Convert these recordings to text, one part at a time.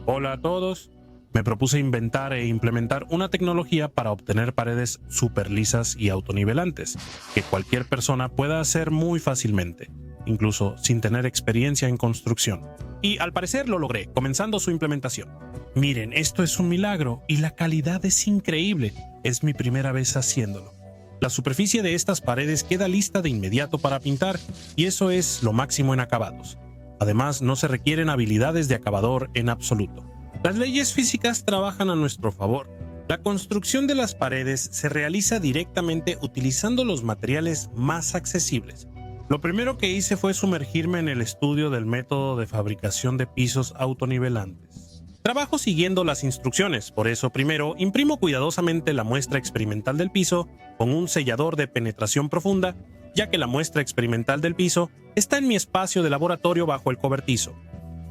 Hola a todos. Me propuse inventar e implementar una tecnología para obtener paredes súper lisas y autonivelantes, que cualquier persona pueda hacer muy fácilmente, incluso sin tener experiencia en construcción. Y al parecer lo logré, comenzando su implementación. Miren, esto es un milagro y la calidad es increíble. Es mi primera vez haciéndolo. La superficie de estas paredes queda lista de inmediato para pintar, y eso es lo máximo en acabados. Además, no se requieren habilidades de acabador en absoluto. Las leyes físicas trabajan a nuestro favor. La construcción de las paredes se realiza directamente utilizando los materiales más accesibles. Lo primero que hice fue sumergirme en el estudio del método de fabricación de pisos autonivelantes. Trabajo siguiendo las instrucciones, por eso primero imprimo cuidadosamente la muestra experimental del piso con un sellador de penetración profunda, ya que la muestra experimental del piso está en mi espacio de laboratorio bajo el cobertizo.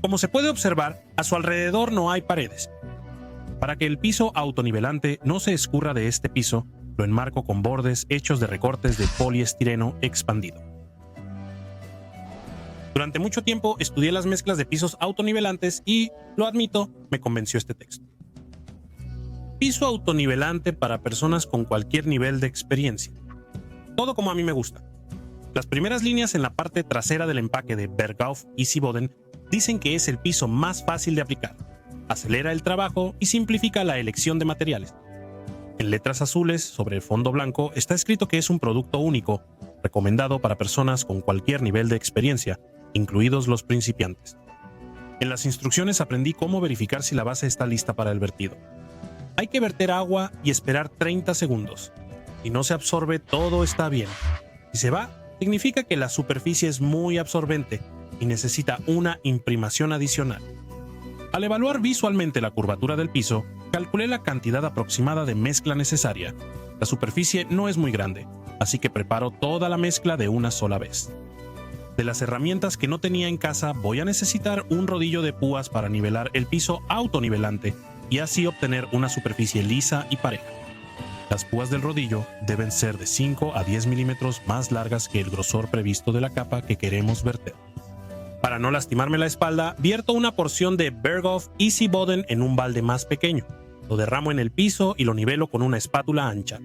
Como se puede observar, a su alrededor no hay paredes. Para que el piso autonivelante no se escurra de este piso, lo enmarco con bordes hechos de recortes de poliestireno expandido. Durante mucho tiempo estudié las mezclas de pisos autonivelantes y, lo admito, me convenció este texto. Piso autonivelante para personas con cualquier nivel de experiencia. Todo como a mí me gusta. Las primeras líneas en la parte trasera del empaque de Berghoff Easy Boden dicen que es el piso más fácil de aplicar, acelera el trabajo y simplifica la elección de materiales. En letras azules sobre el fondo blanco está escrito que es un producto único, recomendado para personas con cualquier nivel de experiencia, incluidos los principiantes. En las instrucciones aprendí cómo verificar si la base está lista para el vertido. Hay que verter agua y esperar 30 segundos. Si no se absorbe, todo está bien. Si se va, significa que la superficie es muy absorbente y necesita una imprimación adicional. Al evaluar visualmente la curvatura del piso, calculé la cantidad aproximada de mezcla necesaria. La superficie no es muy grande, así que preparo toda la mezcla de una sola vez. De las herramientas que no tenía en casa, voy a necesitar un rodillo de púas para nivelar el piso autonivelante y así obtener una superficie lisa y pareja. Las púas del rodillo deben ser de 5 a 10 milímetros más largas que el grosor previsto de la capa que queremos verter. Para no lastimarme la espalda, vierto una porción de Berghoff Easy Boden en un balde más pequeño. Lo derramo en el piso y lo nivelo con una espátula ancha.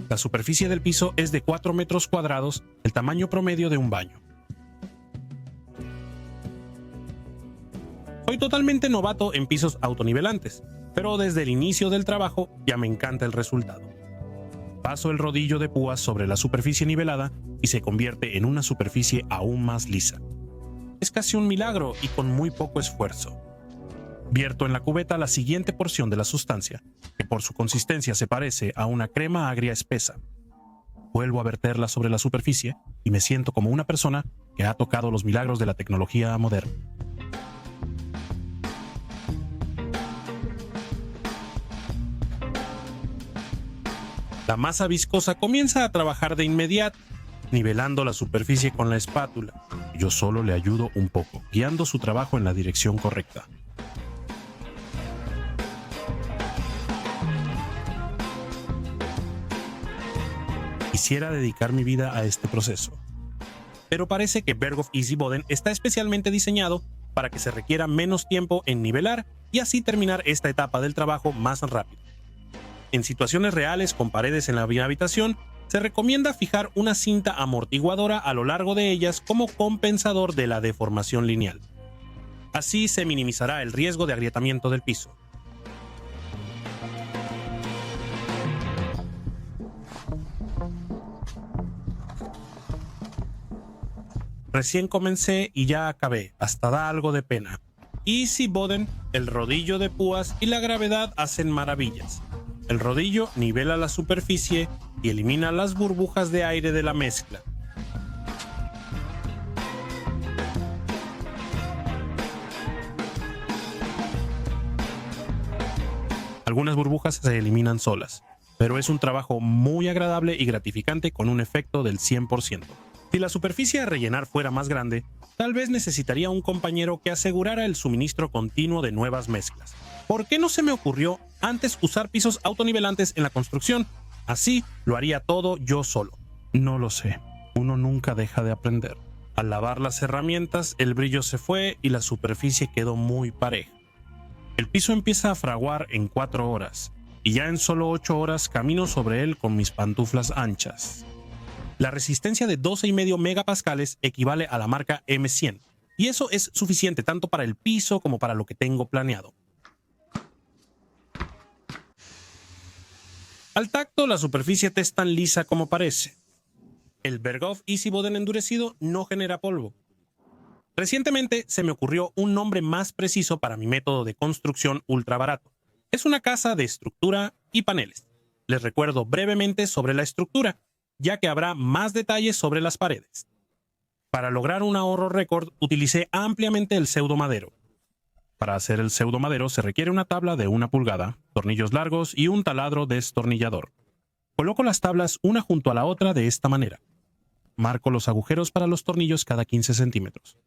La superficie del piso es de 4 metros cuadrados, el tamaño promedio de un baño. Soy totalmente novato en pisos autonivelantes, pero desde el inicio del trabajo ya me encanta el resultado. Paso el rodillo de púas sobre la superficie nivelada y se convierte en una superficie aún más lisa. Es casi un milagro y con muy poco esfuerzo. Vierto en la cubeta la siguiente porción de la sustancia, que por su consistencia se parece a una crema agria espesa. Vuelvo a verterla sobre la superficie y me siento como una persona que ha tocado los milagros de la tecnología moderna. La masa viscosa comienza a trabajar de inmediato, nivelando la superficie con la espátula. Yo solo le ayudo un poco, guiando su trabajo en la dirección correcta. Quisiera dedicar mi vida a este proceso, pero parece que Berghoff Easy Boden está especialmente diseñado para que se requiera menos tiempo en nivelar y así terminar esta etapa del trabajo más rápido. En situaciones reales con paredes en la habitación, se recomienda fijar una cinta amortiguadora a lo largo de ellas como compensador de la deformación lineal. Así se minimizará el riesgo de agrietamiento del piso. Recién comencé y ya acabé, hasta da algo de pena. Easy Boden, el rodillo de púas y la gravedad hacen maravillas. El rodillo nivela la superficie y elimina las burbujas de aire de la mezcla. Algunas burbujas se eliminan solas, pero es un trabajo muy agradable y gratificante con un efecto del 100%. Si la superficie a rellenar fuera más grande, tal vez necesitaría un compañero que asegurara el suministro continuo de nuevas mezclas. ¿Por qué no se me ocurrió antes usar pisos autonivelantes en la construcción? Así lo haría todo yo solo. No lo sé. Uno nunca deja de aprender. Al lavar las herramientas, el brillo se fue y la superficie quedó muy pareja. El piso empieza a fraguar en 4 horas, y ya en solo 8 horas camino sobre él con mis pantuflas anchas. La resistencia de 12,5 megapascales equivale a la marca M100, y eso es suficiente tanto para el piso como para lo que tengo planeado. Al tacto, la superficie es tan lisa como parece. El Berghoff Easy Boden endurecido no genera polvo. Recientemente se me ocurrió un nombre más preciso para mi método de construcción ultra barato. Es una casa de estructura y paneles. Les recuerdo brevemente sobre la estructura, ya que habrá más detalles sobre las paredes. Para lograr un ahorro récord, utilicé ampliamente el pseudomadero. Para hacer el pseudomadero se requiere una tabla de 1 pulgada, tornillos largos y un taladro destornillador. Coloco las tablas una junto a la otra de esta manera. Marco los agujeros para los tornillos cada 15 centímetros.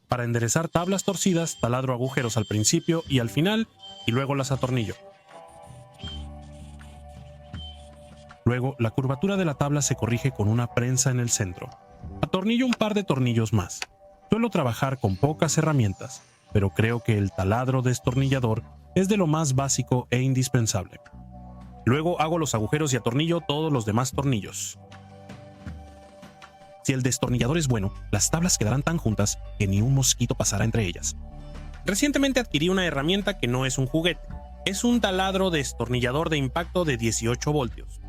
Para enderezar tablas torcidas, taladro agujeros al principio y al final, y luego las atornillo. Luego, la curvatura de la tabla se corrige con una prensa en el centro. Atornillo un par de tornillos más. Suelo trabajar con pocas herramientas, pero creo que el taladro destornillador es de lo más básico e indispensable. Luego hago los agujeros y atornillo todos los demás tornillos. Si el destornillador es bueno, las tablas quedarán tan juntas que ni un mosquito pasará entre ellas. Recientemente adquirí una herramienta que no es un juguete. Es un taladro destornillador de impacto de 18 voltios.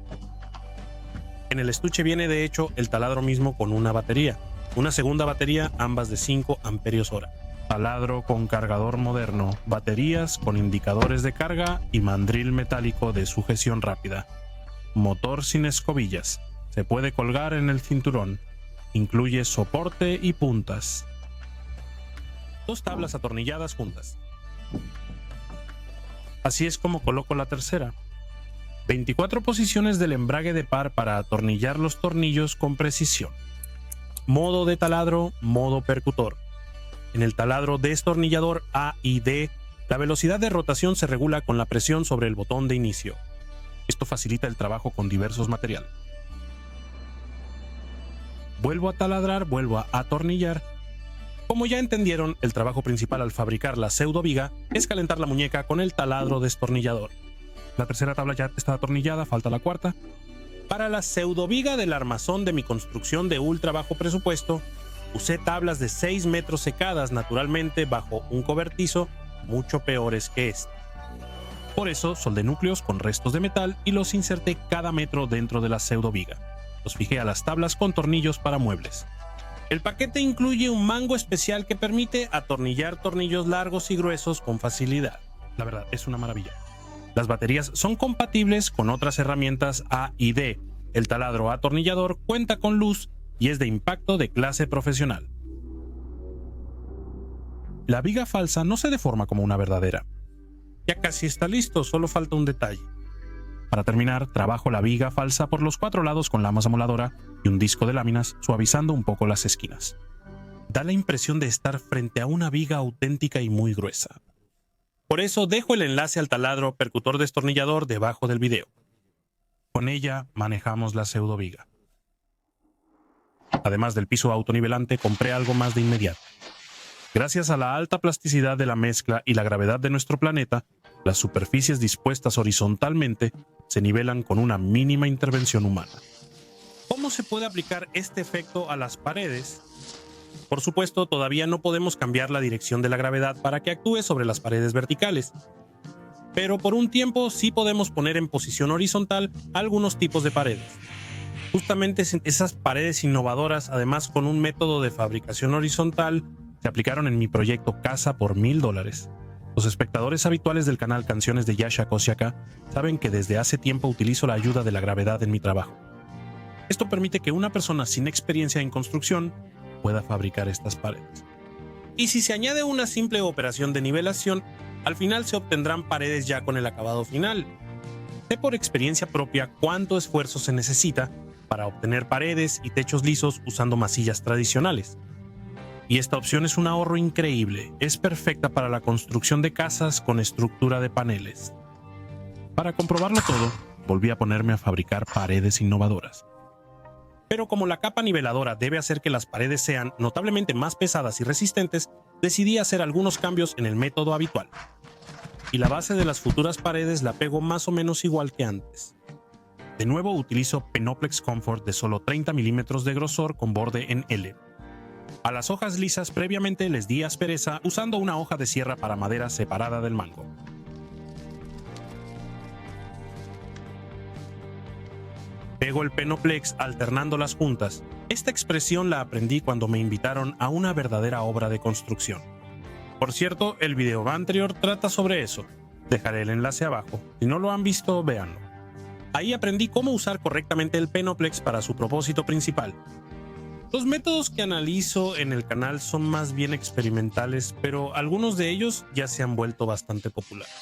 En el estuche viene de hecho el taladro mismo con una batería. Una segunda batería, ambas de 5 amperios hora. Taladro con cargador moderno, baterías con indicadores de carga y mandril metálico de sujeción rápida. Motor sin escobillas. Se puede colgar en el cinturón. Incluye soporte y puntas. 2 tablas atornilladas juntas. Así es como coloco la tercera. 24 posiciones del embrague de par para atornillar los tornillos con precisión. Modo de taladro, modo percutor. En el taladro destornillador A y D, la velocidad de rotación se regula con la presión sobre el botón de inicio. Esto facilita el trabajo con diversos materiales. Vuelvo a taladrar, vuelvo a atornillar. Como ya entendieron, el trabajo principal al fabricar la pseudoviga es calentar la muñeca con el taladro destornillador. La tercera tabla ya está atornillada, falta la cuarta. Para la pseudoviga del armazón de mi construcción de ultra bajo presupuesto, usé tablas de 6 metros secadas naturalmente bajo un cobertizo mucho peores que este. Por eso soldé núcleos con restos de metal y los inserté cada metro dentro de la pseudoviga. Los fijé a las tablas con tornillos para muebles. El paquete incluye un mango especial que permite atornillar tornillos largos y gruesos con facilidad. La verdad, es una maravilla. Las baterías son compatibles con otras herramientas A y D. El taladro atornillador cuenta con luz y es de impacto de clase profesional. La viga falsa no se deforma como una verdadera. Ya casi está listo, solo falta un detalle. Para terminar, trabajo la viga falsa por los 4 lados con lamas amoladora y un disco de láminas, suavizando un poco las esquinas. Da la impresión de estar frente a una viga auténtica y muy gruesa. Por eso dejo el enlace al taladro percutor destornillador debajo del video. Con ella manejamos la pseudoviga. Además del piso autonivelante, compré algo más de inmediato. Gracias a la alta plasticidad de la mezcla y la gravedad de nuestro planeta, las superficies dispuestas horizontalmente se nivelan con una mínima intervención humana. ¿Cómo se puede aplicar este efecto a las paredes? Por supuesto, todavía no podemos cambiar la dirección de la gravedad para que actúe sobre las paredes verticales. Pero por un tiempo sí podemos poner en posición horizontal algunos tipos de paredes. Justamente esas paredes innovadoras, además con un método de fabricación horizontal, se aplicaron en mi proyecto Casa por $1000. Los espectadores habituales del canal Canciones de Yasha Kosiaka saben que desde hace tiempo utilizo la ayuda de la gravedad en mi trabajo. Esto permite que una persona sin experiencia en construcción pueda fabricar estas paredes. Y si se añade una simple operación de nivelación, al final se obtendrán paredes ya con el acabado final. Sé por experiencia propia cuánto esfuerzo se necesita para obtener paredes y techos lisos usando masillas tradicionales. Y esta opción es un ahorro increíble, es perfecta para la construcción de casas con estructura de paneles. Para comprobarlo todo, volví a ponerme a fabricar paredes innovadoras. Pero como la capa niveladora debe hacer que las paredes sean notablemente más pesadas y resistentes, decidí hacer algunos cambios en el método habitual. y la base de las futuras paredes la pego más o menos igual que antes. De nuevo utilizo Penoplex Comfort de solo 30 milímetros de grosor con borde en L. A las hojas lisas previamente les di aspereza usando una hoja de sierra para madera separada del mango. Pego el Penoplex alternando las juntas. Esta expresión la aprendí cuando me invitaron a una verdadera obra de construcción. Por cierto, el video anterior trata sobre eso. Dejaré el enlace abajo. Si no lo han visto, véanlo. Ahí aprendí cómo usar correctamente el Penoplex para su propósito principal. Los métodos que analizo en el canal son más bien experimentales, pero algunos de ellos ya se han vuelto bastante populares.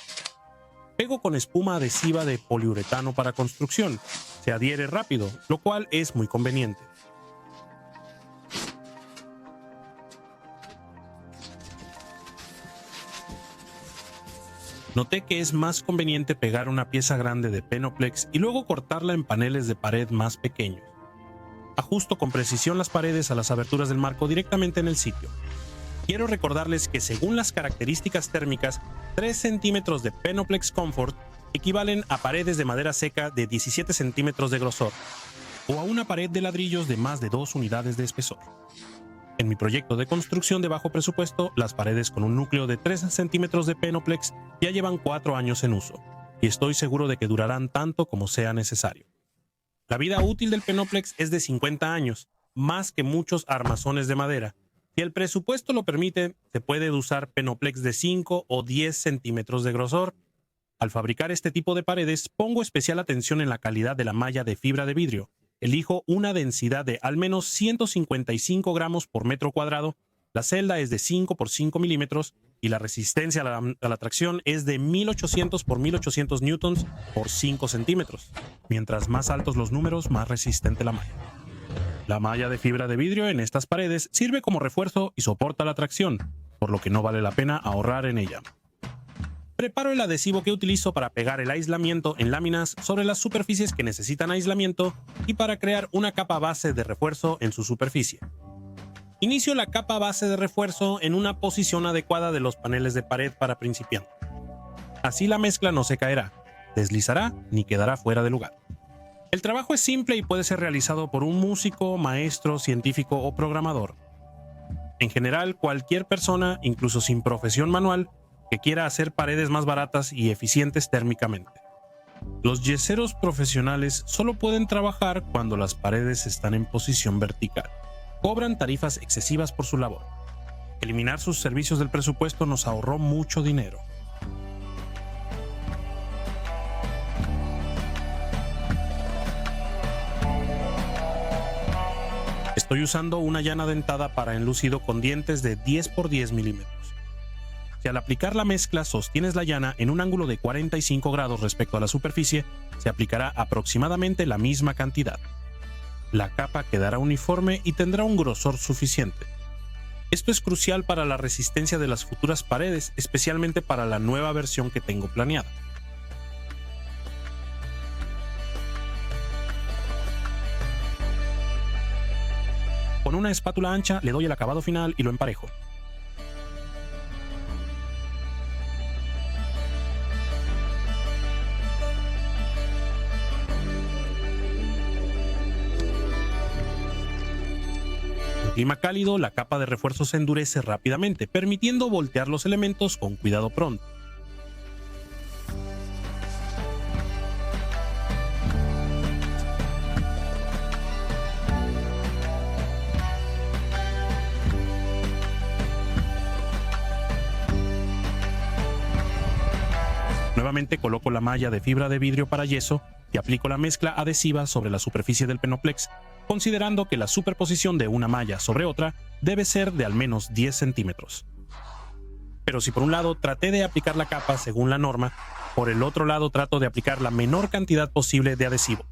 Pego con espuma adhesiva de poliuretano para construcción. Se adhiere rápido, lo cual es muy conveniente. Noté que es más conveniente pegar una pieza grande de Penoplex y luego cortarla en paneles de pared más pequeños. Ajusto con precisión las paredes a las aberturas del marco directamente en el sitio. Quiero recordarles que según las características térmicas, 3 centímetros de Penoplex Comfort equivalen a paredes de madera seca de 17 centímetros de grosor o a una pared de ladrillos de más de 2 unidades de espesor. En mi proyecto de construcción de bajo presupuesto, las paredes con un núcleo de 3 centímetros de Penoplex ya llevan 4 años en uso, y estoy seguro de que durarán tanto como sea necesario. La vida útil del Penoplex es de 50 años, más que muchos armazones de madera. Si el presupuesto lo permite, se puede usar Penoplex de 5 o 10 centímetros de grosor. Al fabricar este tipo de paredes, pongo especial atención en la calidad de la malla de fibra de vidrio. Elijo una densidad de al menos 155 gramos por metro cuadrado, la celda es de 5 por 5 milímetros y la resistencia a la tracción es de 1800 por 1800 newtons por 5 centímetros. Mientras más altos los números, más resistente la malla. La malla de fibra de vidrio en estas paredes sirve como refuerzo y soporta la tracción, por lo que no vale la pena ahorrar en ella. Preparo el adhesivo que utilizo para pegar el aislamiento en láminas sobre las superficies que necesitan aislamiento y para crear una capa base de refuerzo en su superficie. Inicio la capa base de refuerzo en una posición adecuada de los paneles de pared para principiantes. Así la mezcla no se caerá, deslizará ni quedará fuera de lugar. El trabajo es simple y puede ser realizado por un músico, maestro, científico o programador. En general, cualquier persona, incluso sin profesión manual, que quiera hacer paredes más baratas y eficientes térmicamente. Los yeseros profesionales solo pueden trabajar cuando las paredes están en posición vertical. Cobran tarifas excesivas por su labor. Eliminar sus servicios del presupuesto nos ahorró mucho dinero. Estoy usando una llana dentada para enlucido con dientes de 10 por 10 milímetros. Si al aplicar la mezcla sostienes la llana en un ángulo de 45 grados respecto a la superficie, se aplicará aproximadamente la misma cantidad. La capa quedará uniforme y tendrá un grosor suficiente. Esto es crucial para la resistencia de las futuras paredes, especialmente para la nueva versión que tengo planeada. Con una espátula ancha le doy el acabado final y lo emparejo. En clima cálido, la capa de refuerzo se endurece rápidamente, permitiendo voltear los elementos con cuidado pronto. Nuevamente coloco la malla de fibra de vidrio para yeso y aplico la mezcla adhesiva sobre la superficie del Penoplex, considerando que la superposición de una malla sobre otra debe ser de al menos 10 centímetros. Pero si por un lado traté de aplicar la capa según la norma, por el otro lado trato de aplicar la menor cantidad posible de adhesivo.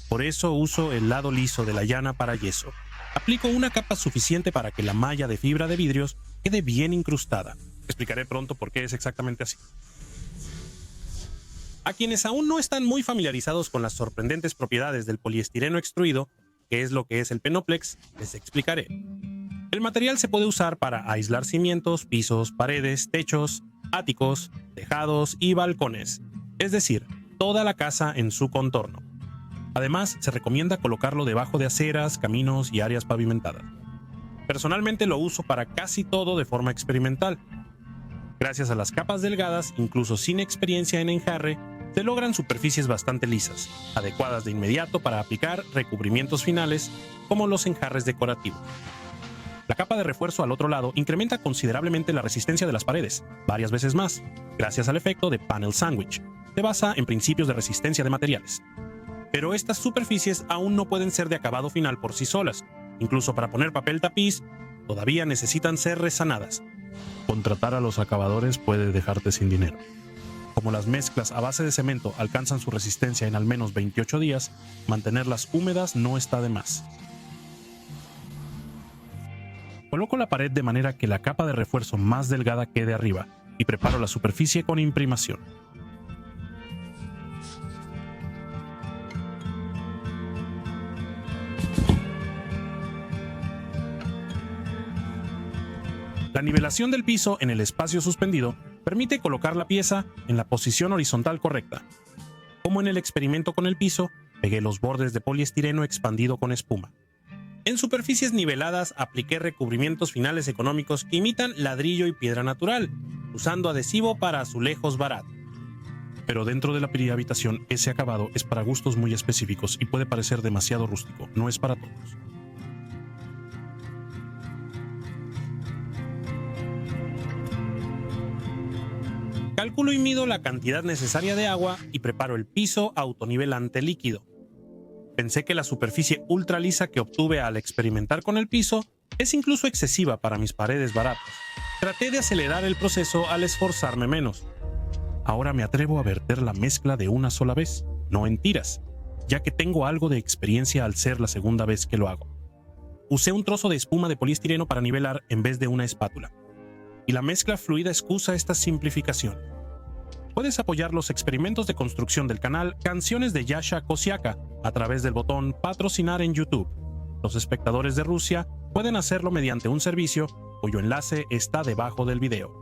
Por eso uso el lado liso de la llana para yeso. Aplico una capa suficiente para que la malla de fibra de vidrios quede bien incrustada. Explicaré pronto por qué es exactamente así. A quienes aún no están muy familiarizados con las sorprendentes propiedades del poliestireno extruido, que es lo que es el Penoplex, les explicaré. El material se puede usar para aislar cimientos, pisos, paredes, techos, áticos, tejados y balcones, es decir, toda la casa en su contorno. Además, se recomienda colocarlo debajo de aceras, caminos y áreas pavimentadas. Personalmente lo uso para casi todo de forma experimental. Gracias a las capas delgadas, incluso sin experiencia en enjarre, se logran superficies bastante lisas, adecuadas de inmediato para aplicar recubrimientos finales como los enjarres decorativos. La capa de refuerzo al otro lado incrementa considerablemente la resistencia de las paredes, varias veces más, gracias al efecto de panel sandwich. Se basa en principios de resistencia de materiales. Pero estas superficies aún no pueden ser de acabado final por sí solas. Incluso para poner papel tapiz, todavía necesitan ser resanadas. Contratar a los acabadores puede dejarte sin dinero. Como las mezclas a base de cemento alcanzan su resistencia en al menos 28 días, mantenerlas húmedas no está de más. Coloco la pared de manera que la capa de refuerzo más delgada quede arriba y preparo la superficie con imprimación. La nivelación del piso en el espacio suspendido permite colocar la pieza en la posición horizontal correcta. Como en el experimento con el piso, pegué los bordes de poliestireno expandido con espuma. En superficies niveladas apliqué recubrimientos finales económicos que imitan ladrillo y piedra natural, usando adhesivo para azulejos baratos. Pero dentro de la habitación ese acabado es para gustos muy específicos y puede parecer demasiado rústico, no es para todos. Calculo y mido la cantidad necesaria de agua y preparo el piso autonivelante líquido. Pensé que la superficie ultra lisa que obtuve al experimentar con el piso es incluso excesiva para mis paredes baratas. Traté de acelerar el proceso al esforzarme menos. Ahora me atrevo a verter la mezcla de una sola vez, no en tiras, ya que tengo algo de experiencia al ser la segunda vez que lo hago. Usé un trozo de espuma de poliestireno para nivelar en vez de una espátula. Y la mezcla fluida excusa esta simplificación. Puedes apoyar los experimentos de construcción del canal Canciones de Yasha Kosiaka a través del botón Patrocinar en YouTube. Los espectadores de Rusia pueden hacerlo mediante un servicio cuyo enlace está debajo del video.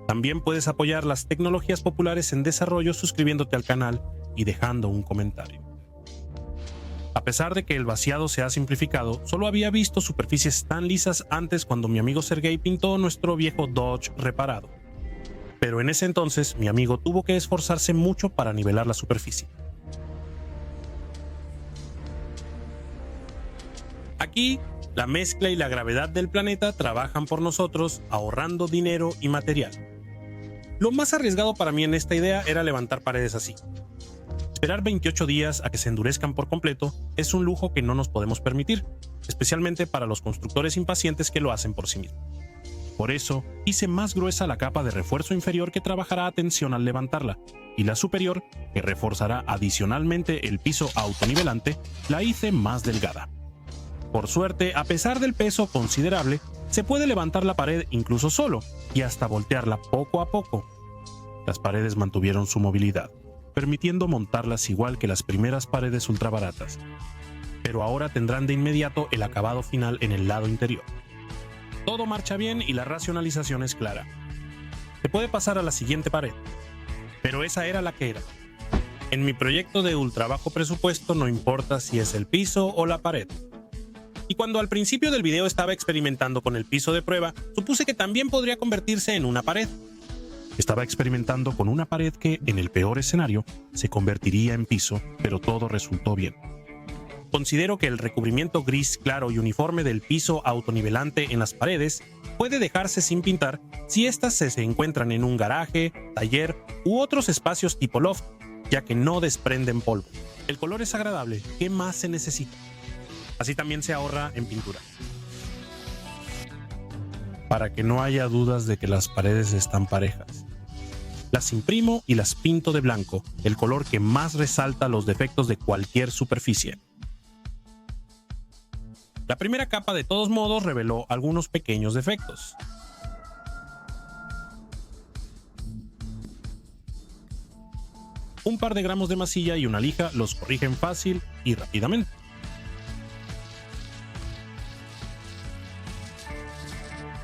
También puedes apoyar las tecnologías populares en desarrollo suscribiéndote al canal y dejando un comentario. A pesar de que el vaciado se ha simplificado, solo había visto superficies tan lisas antes cuando mi amigo Sergei pintó nuestro viejo Dodge reparado. Pero en ese entonces mi amigo tuvo que esforzarse mucho para nivelar la superficie. Aquí, la mezcla y la gravedad del planeta trabajan por nosotros, ahorrando dinero y material. Lo más arriesgado para mí en esta idea era levantar paredes así. Esperar 28 días a que se endurezcan por completo es un lujo que no nos podemos permitir, especialmente para los constructores impacientes que lo hacen por sí mismos. Por eso, hice más gruesa la capa de refuerzo inferior que trabajará a tensión al levantarla, y la superior, que reforzará adicionalmente el piso autonivelante, la hice más delgada. Por suerte, a pesar del peso considerable, se puede levantar la pared incluso solo, y hasta voltearla poco a poco. Las paredes mantuvieron su movilidad, permitiendo montarlas igual que las primeras paredes ultrabaratas. Pero ahora tendrán de inmediato el acabado final en el lado interior. Todo marcha bien y la racionalización es clara. Se puede pasar a la siguiente pared, pero esa era la que era. En mi proyecto de ultra bajo presupuesto no importa si es el piso o la pared. Y cuando al principio del video estaba experimentando con el piso de prueba, supuse que también podría convertirse en una pared. Estaba experimentando con una pared que, en el peor escenario, se convertiría en piso, pero todo resultó bien. Considero que el recubrimiento gris claro y uniforme del piso autonivelante en las paredes puede dejarse sin pintar si éstas se encuentran en un garaje, taller u otros espacios tipo loft, ya que no desprenden polvo. El color es agradable, ¿qué más se necesita? Así también se ahorra en pintura. Para que no haya dudas de que las paredes están parejas, las imprimo y las pinto de blanco, el color que más resalta los defectos de cualquier superficie. La primera capa de todos modos reveló algunos pequeños defectos. Un par de gramos de masilla y una lija los corrigen fácil y rápidamente.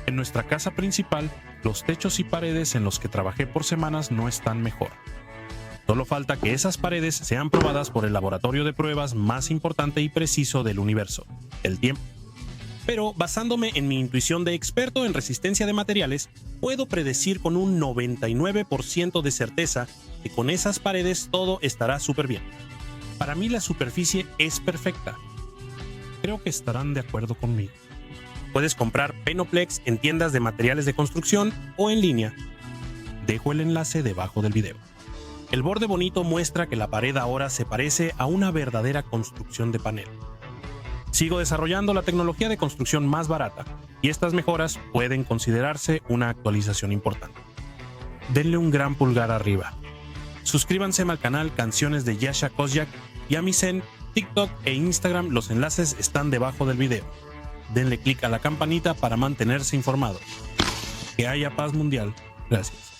En nuestra casa principal Los techos y paredes en los que trabajé por semanas no están mejor. Solo falta que esas paredes sean probadas por el laboratorio de pruebas más importante y preciso del universo, el tiempo. Pero basándome en mi intuición de experto en resistencia de materiales, puedo predecir con un 99% de certeza que con esas paredes todo estará súper bien. Para mí la superficie es perfecta. Creo que estarán de acuerdo conmigo. Puedes comprar Penoplex en tiendas de materiales de construcción o en línea. Dejo el enlace debajo del video. El borde bonito muestra que la pared ahora se parece a una verdadera construcción de panel. Sigo desarrollando la tecnología de construcción más barata y estas mejoras pueden considerarse una actualización importante. Denle un gran pulgar arriba. Suscríbanse al canal Canciones de Yasha Kozyak y a mi Zen, TikTok e Instagram, los enlaces están debajo del video. Denle click a la campanita para mantenerse informados. Que haya paz mundial. Gracias.